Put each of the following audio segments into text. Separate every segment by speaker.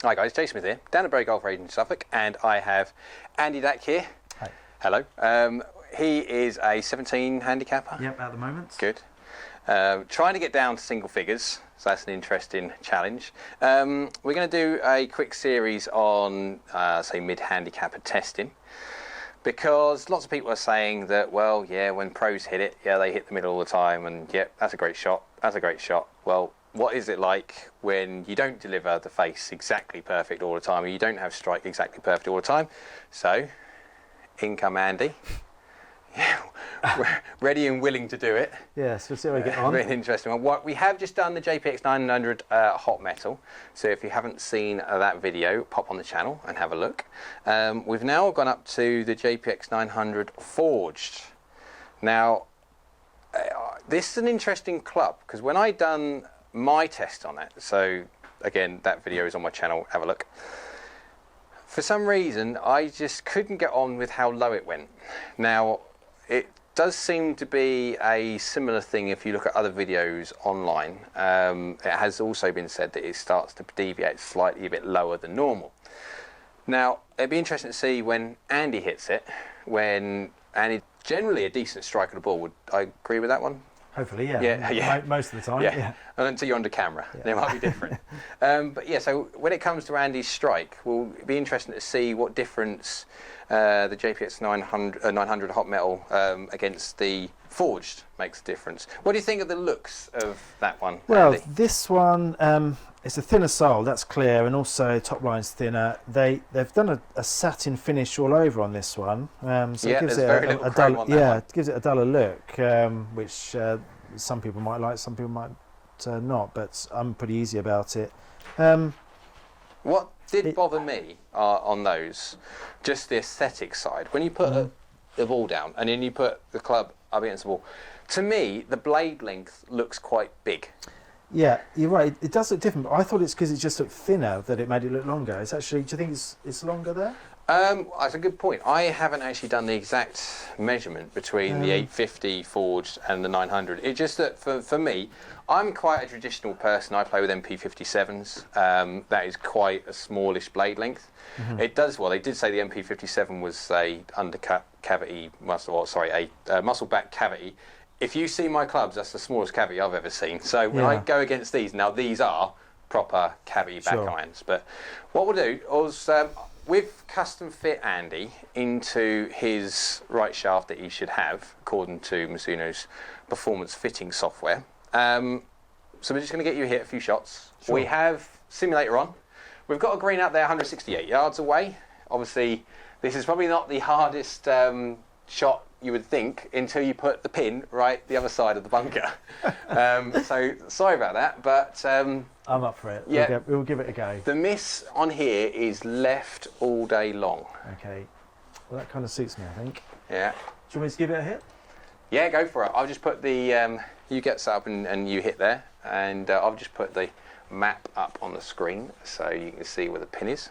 Speaker 1: Hi guys, Jason Smith here, down at Bury Golf Range in Suffolk, and I have Andy Dack here.
Speaker 2: Hi.
Speaker 1: Hello. He is a 17 handicapper.
Speaker 2: Yep, at the moment.
Speaker 1: Good. Trying to get down to single figures, so that's an interesting challenge. We're going to do a quick series on, say, mid-handicapper testing, because lots of people are saying that, well, yeah, when pros hit it, yeah, they hit the middle all the time, and yeah, that's a great shot, that's a great shot. Well, what is it like when you don't deliver the face exactly perfect all the time, or you don't have strike exactly perfect all the time? So, in come Andy. Yeah, we're ready and willing to do it.
Speaker 2: Yes, we'll see how we get on.
Speaker 1: Very interesting one. We have just done the JPX900 hot metal, so if you haven't seen that video, pop on the channel and have a look. We've now gone up to the JPX900 Forged. Now, this is an interesting club, because when I done my test on it, so again, that video is on my channel, have a look. For some reason, I just couldn't get on with how low it went. Now, it does seem to be a similar thing if you look at other videos online. It has also been said that it starts to deviate slightly a bit lower than normal. Now, it'd be interesting to see when Andy hits it, when Andy, generally a decent strike of the ball, would I agree with that one?
Speaker 2: Hopefully, yeah.
Speaker 1: Yeah.
Speaker 2: Most of the time,
Speaker 1: yeah. And until you're under camera,
Speaker 2: yeah.
Speaker 1: They might be different. But yeah, so when it comes to Andy's strike, will be interesting to see what difference the JPX 900 hot metal against the Forged makes a difference. What do you think of the looks of that one,
Speaker 2: Well,
Speaker 1: Andy?
Speaker 2: this one, it's a thinner sole, that's clear, and also top line's thinner. They've done a satin finish all over on this one, so
Speaker 1: yeah,
Speaker 2: it gives
Speaker 1: there's
Speaker 2: it
Speaker 1: very little
Speaker 2: a
Speaker 1: chrome
Speaker 2: dull,
Speaker 1: on that one.
Speaker 2: it gives it a duller look, which some people might like, some people might not, but I'm pretty easy about it.
Speaker 1: What did bother me on those, just the aesthetic side, when you put the ball down and then you put the club up against the wall, to me the blade length looks quite big.
Speaker 2: Yeah, you're right, it does look different, but I thought it's because it just looked thinner that it made it look longer. It's actually, do you think it's longer there?
Speaker 1: That's a good point. I haven't actually done the exact measurement between the 850 Forged and the 900. It's just that for me, I'm quite a traditional person. I play with MP57s. That is quite a smallish blade length. It does, well, they did say the MP57 was a undercut cavity, a muscle back cavity. If you see my clubs, that's the smallest cavity I've ever seen. So when I go against these, now these are proper cavity back irons. But what we'll do is, we've custom fit Andy into his right shaft that he should have, according to Mizuno's performance fitting software. So we're just going to get you hit a few shots.
Speaker 2: Sure.
Speaker 1: We have simulator on. We've got a green out there 168 yards away. Obviously, this is probably not the hardest shot you would think until you put the pin right the other side of the bunker. So sorry about that, but I'm
Speaker 2: up for it.
Speaker 1: Yeah,
Speaker 2: we'll give it a go.
Speaker 1: The miss on here is left all day long.
Speaker 2: Okay, well that kind of suits me, I think.
Speaker 1: Yeah.
Speaker 2: Do you want me to give it a hit?
Speaker 1: Yeah, go for it. I'll just put the you get set up and you hit there, and I'll just put the map up on the screen so you can see where the pin is.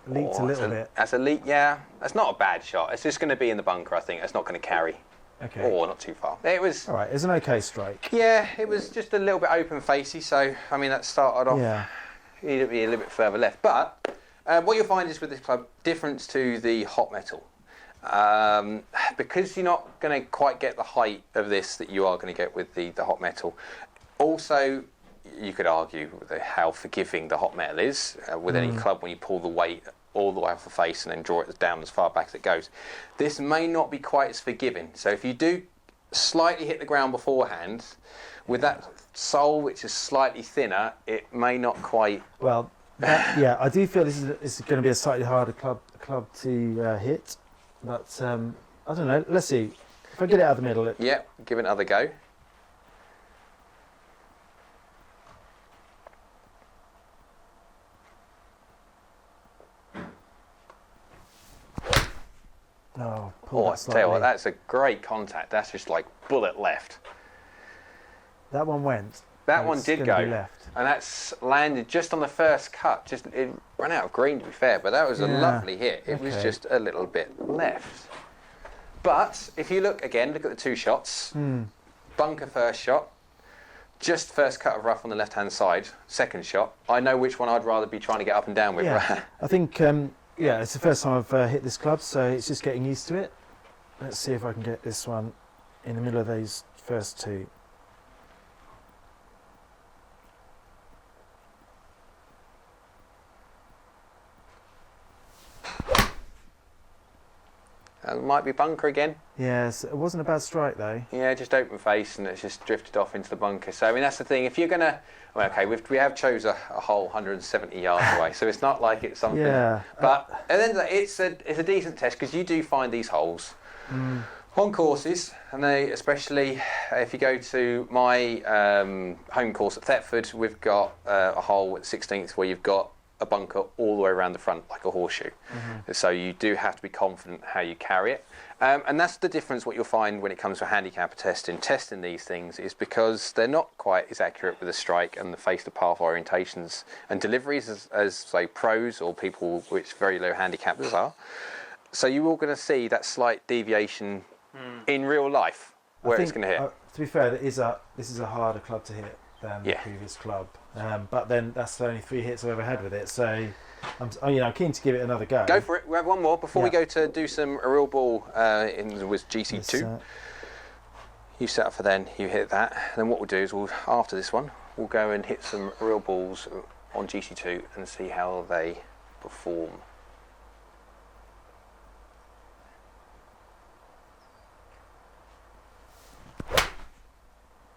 Speaker 2: Leaked a little bit.
Speaker 1: That's a leak, yeah. That's not a bad shot. It's just going to be in the bunker, I think. It's not going to carry.
Speaker 2: Okay.
Speaker 1: Or not too far. It was.
Speaker 2: All right, it's an okay strike.
Speaker 1: Yeah, it was just a little bit open facey, so I mean that started off.
Speaker 2: Yeah.
Speaker 1: You need to be a little bit further left, but what you'll find is with this club, difference to the hot metal, because you're not going to quite get the height of this that you are going to get with the hot metal. Also, you could argue how forgiving the hot metal is with any club when you pull the weight all the way off the face and then draw it down as far back as it goes. This may not be quite as forgiving. So if you do slightly hit the ground beforehand, with that sole which is slightly thinner, it may not quite...
Speaker 2: Well, yeah, I do feel this is going to be a slightly harder club to hit, but I don't know, let's see. If I get it out of the middle...
Speaker 1: Yeah, give it another go.
Speaker 2: Oh,
Speaker 1: I tell you what, that's a great contact. That's just like bullet left.
Speaker 2: That one went.
Speaker 1: That one did go,
Speaker 2: left.
Speaker 1: And that's landed just on the first cut. Just it ran out of green, to be fair, but that was a lovely hit. It was just a little bit left. But if you look again, look at the 2 shots. Bunker first shot, just first cut of rough on the left-hand side. Second shot, I know which one I'd rather be trying to get up and down with.
Speaker 2: Yeah, I think, yeah, it's the first time I've hit this club, so it's just getting used to it. Let's see if I can get this one in the middle of those first 2.
Speaker 1: It might be bunker again.
Speaker 2: Yes, it wasn't a bad strike though.
Speaker 1: Yeah, just open face and it's just drifted off into the bunker. So I mean that's the thing. If you're gonna, well, okay, we have chose a hole 170 yards away, so it's not like it's something.
Speaker 2: Yeah.
Speaker 1: But and then it's a decent test because you do find these holes on courses, and they especially if you go to my home course at Thetford, we've got a hole at 16th where you've got a bunker all the way around the front like a horseshoe. So you do have to be confident how you carry it. And that's the difference what you'll find when it comes to handicapper testing these things is because they're not quite as accurate with the strike and the face-to-path orientations and deliveries as say pros or people which very low handicappers are. So you're all going to see that slight deviation in real life where it's going to hit.
Speaker 2: To be fair, this is a harder club to hit than the previous club. But then that's the only 3 hits I've ever had with it, so I'm keen to give it another go.
Speaker 1: Go for it. We have one more before we go to do a real ball with GC2. You set up for then, you hit that. And then what we'll do is after this one, we'll go and hit some real balls on GC2 and see how they perform.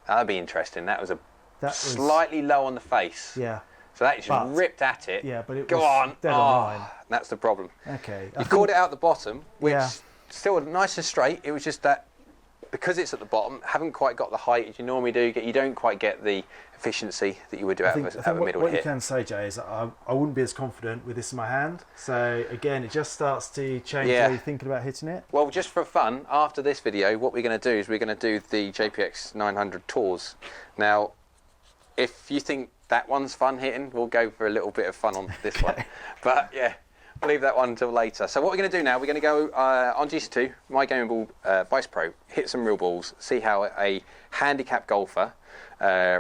Speaker 1: That'd be interesting. That was slightly low on the face.
Speaker 2: Yeah.
Speaker 1: So that just ripped at it.
Speaker 2: Yeah, but it
Speaker 1: Go
Speaker 2: was
Speaker 1: on.
Speaker 2: dead on line.
Speaker 1: That's the problem.
Speaker 2: Okay.
Speaker 1: You caught it out the bottom, which still nice and straight. It was just that because it's at the bottom, haven't quite got the height you normally do. You don't quite get the efficiency that you would do out of a middle
Speaker 2: what
Speaker 1: hit.
Speaker 2: You can say, Jay, is that I wouldn't be as confident with this in my hand. So again, it just starts to change how you're thinking about hitting it.
Speaker 1: Well, just for fun, after this video, what we're going to do is we're going to do the JPX900 tours. Now, if you think that one's fun hitting, we'll go for a little bit of fun on this one. But yeah, we'll leave that one until later. So what we're going to do now, we're going to go on GC2, my gaming ball Vice Pro, hit some real balls, see how a handicap golfer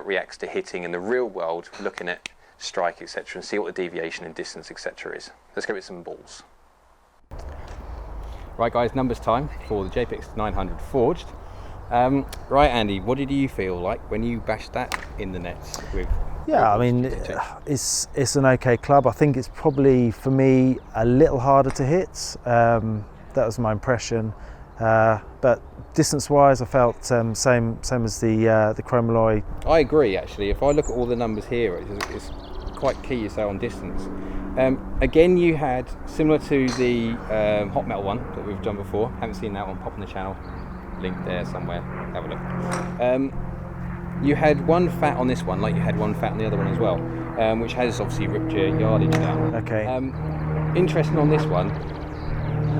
Speaker 1: reacts to hitting in the real world, looking at strike, etc., and see what the deviation in distance, etc. is. Let's go with some balls. Right, guys, numbers time for the JPX900 Forged. Right, Andy, what did you feel like when you bashed that in the nets with?
Speaker 2: Yeah, I mean, it's an okay club. I think it's probably for me a little harder to hit. That was my impression. But distance-wise, I felt same as the Chromaloy.
Speaker 1: I agree, actually. If I look at all the numbers here, it's quite key to say on distance. Again, you had similar to the hot metal one that we've done before. Haven't seen that one. Pop on the channel. Link there somewhere. Have a look. You had one fat on this one, like you had one fat on the other one as well, which has obviously ripped your yardage down.
Speaker 2: Okay.
Speaker 1: Interesting on this one.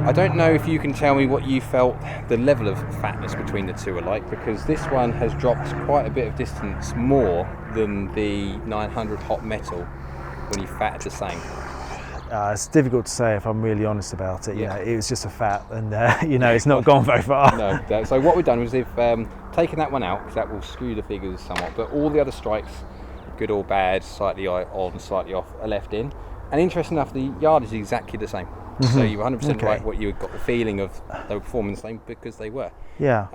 Speaker 1: I don't know if you can tell me what you felt the level of fatness between the two are like, because this one has dropped quite a bit of distance more than the 900 hot metal when you fatted the same.
Speaker 2: It's difficult to say if I'm really honest about it. Yeah, it was just a fat, and it's not gone very far.
Speaker 1: No. So what we've done is we've taken that one out because that will skew the figures somewhat. But all the other strikes, good or bad, slightly on, slightly off, are left in. And interesting enough, the yardage is exactly the same. Mm-hmm. So you're 100% right. What you got the feeling of they were performing the same because they were.
Speaker 2: Yeah.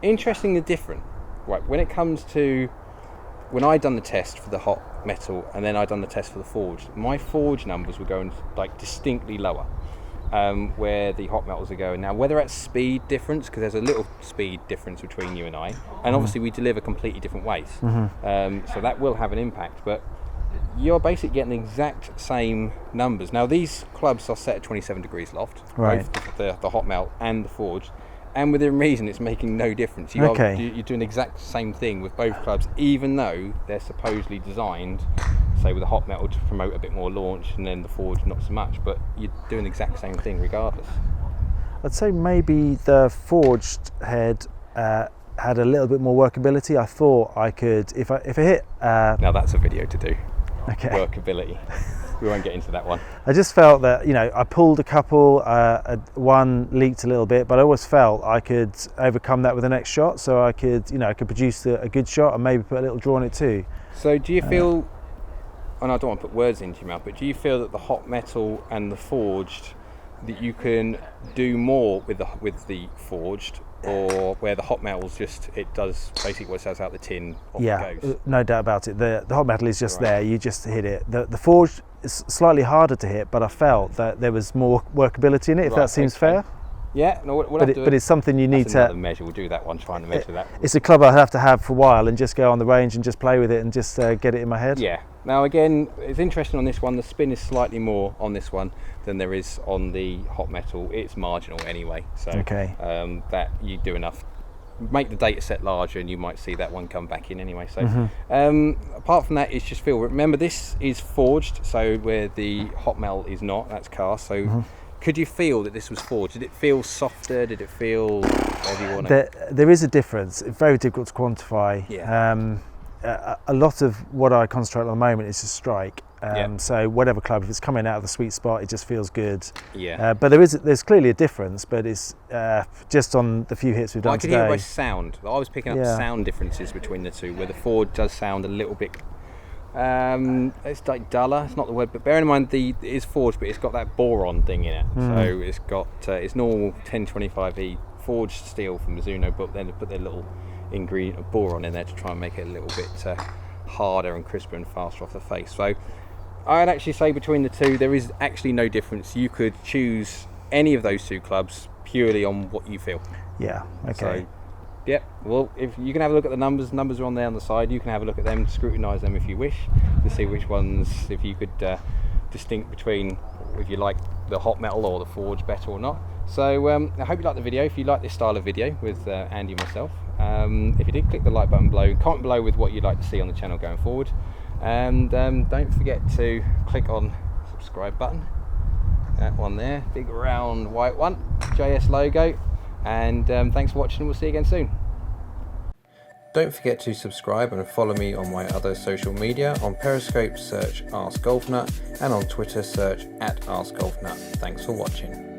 Speaker 1: Interestingly different. Right. When it comes to when I done the test for the hot metal and then I done the test for the forged, my forged numbers were going like distinctly lower, where the hot metals are going now. Whether that's speed difference, because there's a little speed difference between you and I, and obviously we deliver completely different weights, so that will have an impact. But you're basically getting the exact same numbers. Now these clubs are set at 27 degrees loft, both the hot melt and the forged. And within reason, it's making no difference. You're doing the exact same thing with both clubs, even though they're supposedly designed, say, with the hot metal to promote a bit more launch, and then the forged not so much. But you're doing the exact same thing regardless.
Speaker 2: I'd say maybe the forged head had a little bit more workability. I thought I could, if I hit.
Speaker 1: Now that's a video to do. workability. We won't get into that one.
Speaker 2: I just felt that, you know, I pulled a couple, one leaked a little bit, but I always felt I could overcome that with the next shot, so I could, you know, I could produce a good shot and maybe put a little draw on it too.
Speaker 1: So do you feel, and I don't want to put words into your mouth, but do you feel that the hot metal and the forged, that you can do more with the forged, or where the hot metal's just, it does basically what it says out the tin, off it goes?
Speaker 2: No doubt about it. The hot metal is just there, you just hit it. The forged is slightly harder to hit, but I felt that there was more workability in it, if that seems fair.
Speaker 1: Yeah, no,
Speaker 2: but it's something you need to
Speaker 1: measure. We'll do that one, trying to measure that.
Speaker 2: It's a club I have to have for a while and just go on the range and just play with it and just get it in my head.
Speaker 1: Yeah. Now again, it's interesting on this one, the spin is slightly more on this one than there is on the hot metal. It's marginal anyway, so that you do enough. Make the data set larger and you might see that one come back in anyway. So apart from that, it's just feel. Remember, this is forged, so where the hot metal is not, that's cast. So could you feel that this was forged? Did it feel softer? Did it feel whatever you want to?
Speaker 2: There is a difference. It's very difficult to quantify.
Speaker 1: Yeah.
Speaker 2: A lot of what I concentrate on at the moment is a strike. So whatever club, if it's coming out of the sweet spot, it just feels good.
Speaker 1: Yeah.
Speaker 2: But there's clearly a difference, but it's just on the few hits we've done today.
Speaker 1: I could hear it by sound. I was picking up sound differences between the two, where the Ford does sound a little bit. It's like duller. It's not the word, but bear in mind it is forged, but it's got that boron thing in it. So it's got it's normal 1025E forged steel from Mizuno, but then they put their little ingredient of boron in there to try and make it a little bit harder and crisper and faster off the face. So I'd actually say between the two there is actually no difference. You could choose any of those two clubs purely on what you feel.
Speaker 2: Yeah. Okay.
Speaker 1: So, yeah, well, if you can have a look at the numbers are on there on the side. You can have a look at them, scrutinise them if you wish, to see which ones, if you could distinct between if you like the hot metal or the forge better or not. So I hope you liked the video. If you like this style of video with Andy and myself, if you did, click the like button below, comment below with what you'd like to see on the channel going forward, and don't forget to click on subscribe button, that one there, big round white one, JS logo. And thanks for watching, and we'll see you again soon. Don't forget to subscribe and follow me on my other social media. On Periscope, search AskGolfNut, and on Twitter, search @AskGolfNut. Thanks for watching.